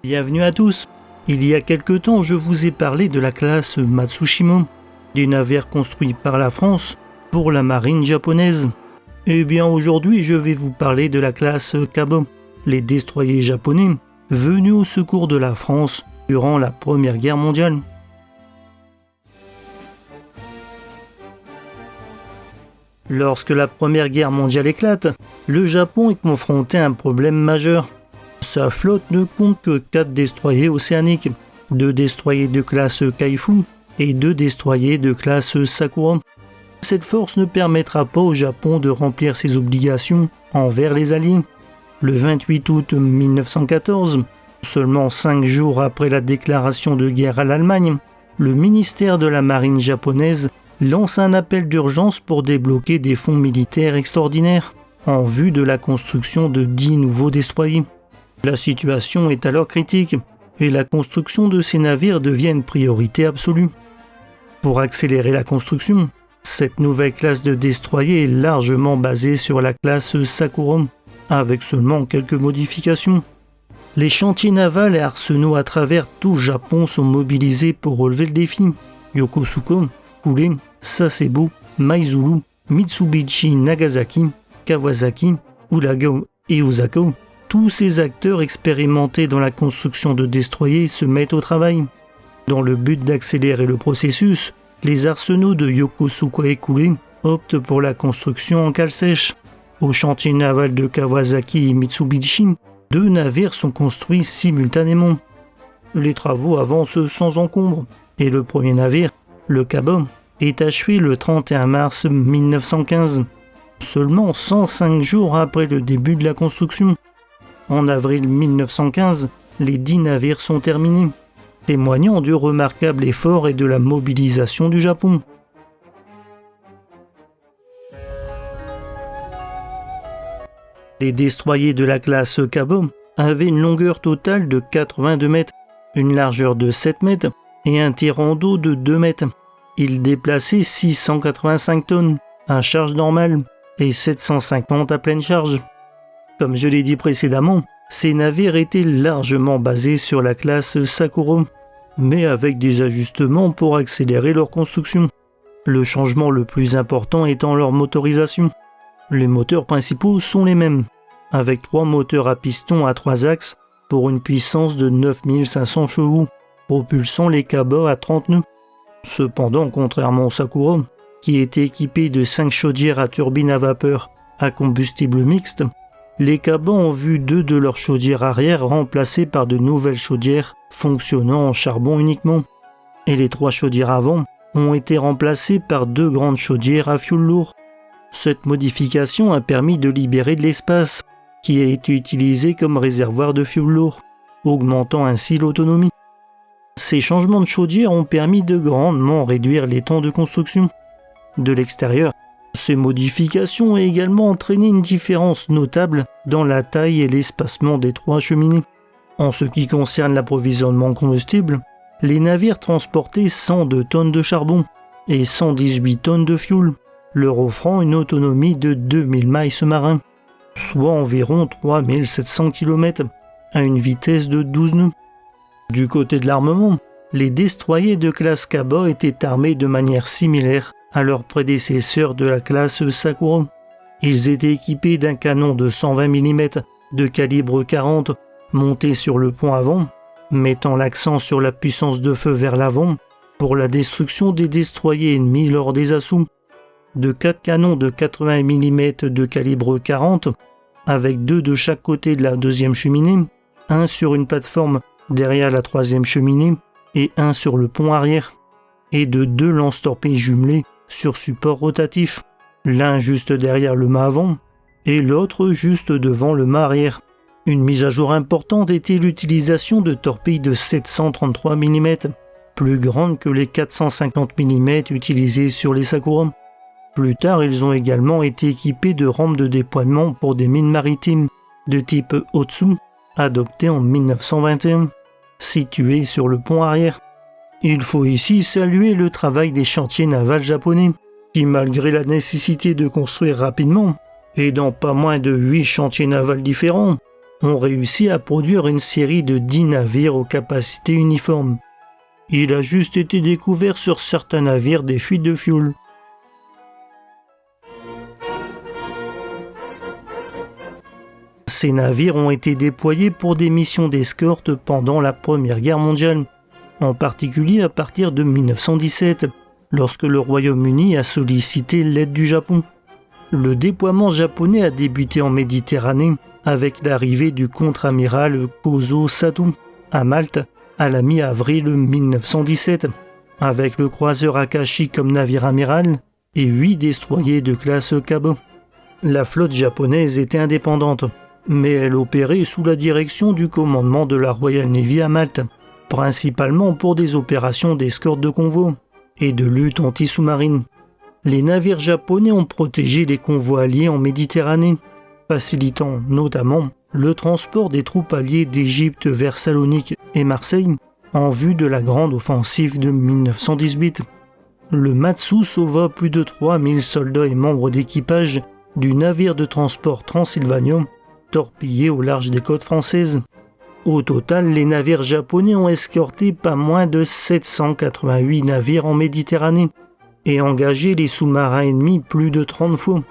Bienvenue à tous. Il y a quelque temps, je vous ai parlé de la classe Matsushima, des navires construits par la France pour la marine japonaise. Eh bien aujourd'hui, je vais vous parler de la classe Kaba, les destroyers japonais venus au secours de la France durant la Première Guerre mondiale. Lorsque la Première Guerre mondiale éclate, le Japon est confronté à un problème majeur. Sa flotte ne compte que 4 destroyers océaniques, 2 destroyers de classe Kaifu et 2 destroyers de classe Sakura. Cette force ne permettra pas au Japon de remplir ses obligations envers les Alliés. Le 28 août 1914, seulement 5 jours après la déclaration de guerre à l'Allemagne, le ministère de la Marine japonaise lance un appel d'urgence pour débloquer des fonds militaires extraordinaires en vue de la construction de 10 nouveaux destroyers. La situation est alors critique et la construction de ces navires devient une priorité absolue. Pour accélérer la construction, cette nouvelle classe de destroyers est largement basée sur la classe Sakura, avec seulement quelques modifications. Les chantiers navals et arsenaux à travers tout le Japon sont mobilisés pour relever le défi. Yokosuka, Kure, Sasebo, Maizuru, Mitsubishi Nagasaki, Kawasaki, Uraga et Osaka, tous ces acteurs expérimentés dans la construction de destroyers se mettent au travail. Dans le but d'accélérer le processus, les arsenaux de Yokosuka et Kure optent pour la construction en cale sèche. Au chantier naval de Kawasaki et Mitsubishi, 2 navires sont construits simultanément. Les travaux avancent sans encombre et le premier navire, le Kaba, est achevé le 31 mars 1915, seulement 105 jours après le début de la construction. En avril 1915, les 10 navires sont terminés, témoignant du remarquable effort et de la mobilisation du Japon. Les destroyers de la classe Kaba avaient une longueur totale de 82 mètres, une largeur de 7 mètres et un tirant d'eau de 2 mètres. Ils déplaçaient 685 tonnes à charge normale et 750 à pleine charge. Comme je l'ai dit précédemment, ces navires étaient largement basés sur la classe Sakura, mais avec des ajustements pour accélérer leur construction. Le changement le plus important étant leur motorisation. Les moteurs principaux sont les mêmes, avec 3 moteurs à piston à 3 axes pour une puissance de 9500 chevaux, propulsant les Kaba à 30 nœuds. Cependant, contrairement au Sakura, qui était équipé de 5 chaudières à turbine à vapeur à combustible mixte, les Kaba ont vu 2 de leurs chaudières arrière remplacées par de nouvelles chaudières fonctionnant en charbon uniquement, et les 3 chaudières avant ont été remplacées par 2 grandes chaudières à fioul lourd. Cette modification a permis de libérer de l'espace, qui a été utilisé comme réservoir de fioul lourd, augmentant ainsi l'autonomie. Ces changements de chaudière ont permis de grandement réduire les temps de construction. De l'extérieur, ces modifications ont également entraîné une différence notable dans la taille et l'espacement des 3 cheminées. En ce qui concerne l'approvisionnement en combustible, les navires transportaient 102 tonnes de charbon et 118 tonnes de fioul, leur offrant une autonomie de 2000 miles marins, soit environ 3700 km, à une vitesse de 12 nœuds. Du côté de l'armement, les destroyers de classe Kaba étaient armés de manière similaire à leurs prédécesseurs de la classe Sakura. Ils étaient équipés d'un canon de 120 mm de calibre 40 monté sur le pont avant, mettant l'accent sur la puissance de feu vers l'avant pour la destruction des destroyers ennemis lors des assauts. De 4 canons de 80 mm de calibre 40, avec 2 de chaque côté de la deuxième cheminée, un sur une plateforme derrière la troisième cheminée et un sur le pont arrière, et de 2 lance-torpilles jumelés sur support rotatif, l'un juste derrière le mât avant et l'autre juste devant le mât arrière. Une mise à jour importante était l'utilisation de torpilles de 733 mm, plus grandes que les 450 mm utilisées sur les Sakura. Plus tard, ils ont également été équipés de rampes de déploiement pour des mines maritimes de type Otsu, adoptées en 1921, situées sur le pont arrière. Il faut ici saluer le travail des chantiers navals japonais, qui malgré la nécessité de construire rapidement, et dans pas moins de 8 chantiers navals différents, ont réussi à produire une série de 10 navires aux capacités uniformes. Il a juste été découvert sur certains navires des fuites de fioul. Ces navires ont été déployés pour des missions d'escorte pendant la Première Guerre mondiale, en particulier à partir de 1917, lorsque le Royaume-Uni a sollicité l'aide du Japon. Le déploiement japonais a débuté en Méditerranée avec l'arrivée du contre-amiral Kozo Sato à Malte à la mi-avril 1917, avec le croiseur Akashi comme navire amiral et 8 destroyers de classe Kabo. La flotte japonaise était indépendante, mais elle opérait sous la direction du commandement de la Royal Navy à Malte, principalement pour des opérations d'escorte de convois et de lutte anti-sous-marine. Les navires japonais ont protégé les convois alliés en Méditerranée, facilitant notamment le transport des troupes alliées d'Égypte vers Salonique et Marseille en vue de la grande offensive de 1918. Le Matsu sauva plus de 3000 soldats et membres d'équipage du navire de transport Transylvania, torpillé au large des côtes françaises. Au total, les navires japonais ont escorté pas moins de 788 navires en Méditerranée et engagé les sous-marins ennemis plus de 30 fois.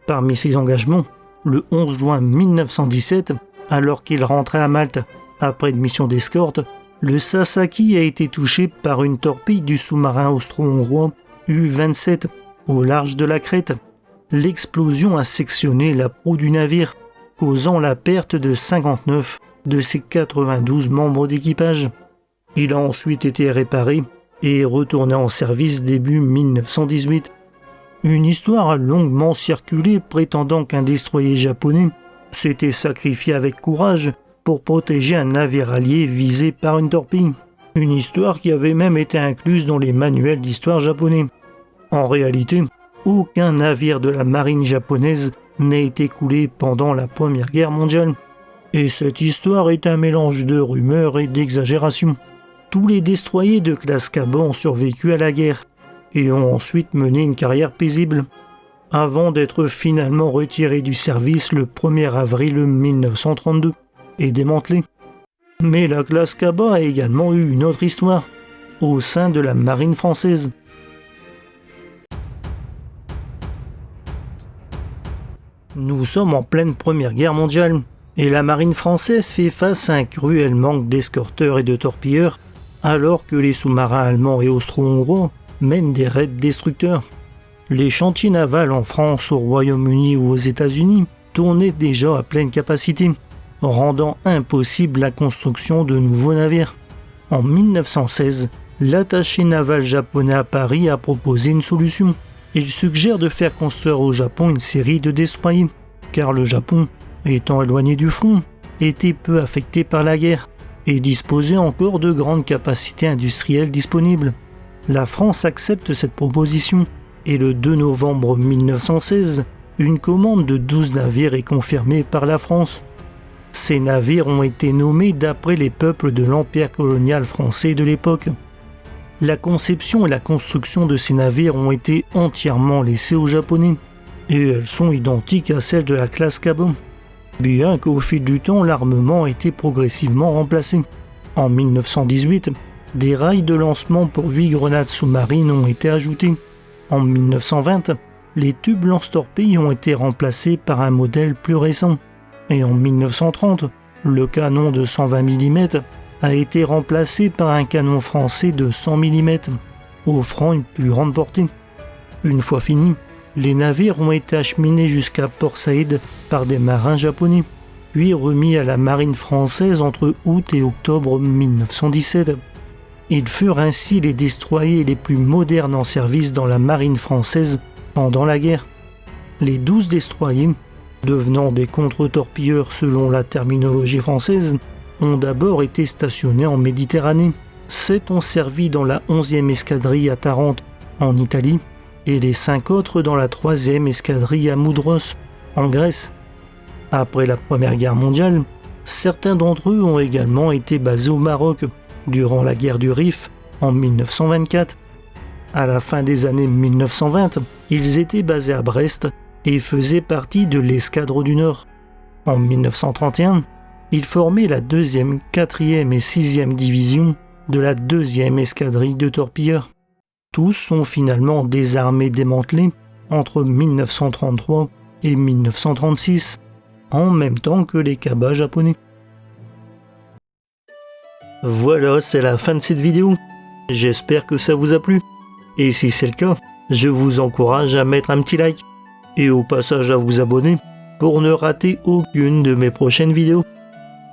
Parmi ces engagements, le 11 juin 1917, alors qu'il rentrait à Malte après une mission d'escorte, le Sasaki a été touché par une torpille du sous-marin austro-hongrois U-27 au large de la Crète. L'explosion a sectionné la proue du navire, causant la perte de 59 de ses 92 membres d'équipage. Il a ensuite été réparé et retourné en service début 1918. Une histoire a longuement circulé prétendant qu'un destroyer japonais s'était sacrifié avec courage pour protéger un navire allié visé par une torpille. Une histoire qui avait même été incluse dans les manuels d'histoire japonais. En réalité, aucun navire de la marine japonaise n'a été coulé pendant la Première Guerre mondiale. Et cette histoire est un mélange de rumeurs et d'exagérations. Tous les destroyers de classe Kabo ont survécu à la guerre et ont ensuite mené une carrière paisible, avant d'être finalement retirés du service le 1er avril 1932 et démantelés. Mais la classe Kabo a également eu une autre histoire, au sein de la marine française. Nous sommes en pleine Première Guerre mondiale, et la marine française fait face à un cruel manque d'escorteurs et de torpilleurs, alors que les sous-marins allemands et austro-hongrois mènent des raids destructeurs. Les chantiers navals en France, au Royaume-Uni ou aux États-Unis tournaient déjà à pleine capacité, rendant impossible la construction de nouveaux navires. En 1916, l'attaché naval japonais à Paris a proposé une solution. Il suggère de faire construire au Japon une série de destroyers, car le Japon, étant éloigné du front, était peu affecté par la guerre et disposait encore de grandes capacités industrielles disponibles. La France accepte cette proposition et le 2 novembre 1916, une commande de 12 navires est confirmée par la France. Ces navires ont été nommés d'après les peuples de l'empire colonial français de l'époque. La conception et la construction de ces navires ont été entièrement laissées aux Japonais, et elles sont identiques à celles de la classe Kabo, bien qu'au fil du temps l'armement a été progressivement remplacé. En 1918, des rails de lancement pour 8 grenades sous-marines ont été ajoutés. En 1920, les tubes lance-torpilles ont été remplacés par un modèle plus récent. Et en 1930, le canon de 120 mm a été remplacé par un canon français de 100 mm, offrant une plus grande portée. Une fois fini, les navires ont été acheminés jusqu'à Port Saïd par des marins japonais, puis remis à la marine française entre août et octobre 1917. Ils furent ainsi les destroyers les plus modernes en service dans la marine française pendant la guerre. Les 12 destroyers, devenant des contre-torpilleurs selon la terminologie française, ont d'abord été stationnés en Méditerranée. 7 ont servi dans la 11e escadrille à Tarente, en Italie, et les 5 autres dans la 3e escadrille à Moudros, en Grèce. Après la Première Guerre mondiale, certains d'entre eux ont également été basés au Maroc, durant la guerre du Rif, en 1924. À la fin des années 1920, ils étaient basés à Brest et faisaient partie de l'escadre du Nord. En 1931, Ils formaient la 2e, 4e et 6e division de la 2e escadrille de torpilleurs. Tous sont finalement désarmés, démantelés entre 1933 et 1936, en même temps que les Kaba japonais. Voilà, c'est la fin de cette vidéo. J'espère que ça vous a plu. Et si c'est le cas, je vous encourage à mettre un petit like et au passage à vous abonner pour ne rater aucune de mes prochaines vidéos.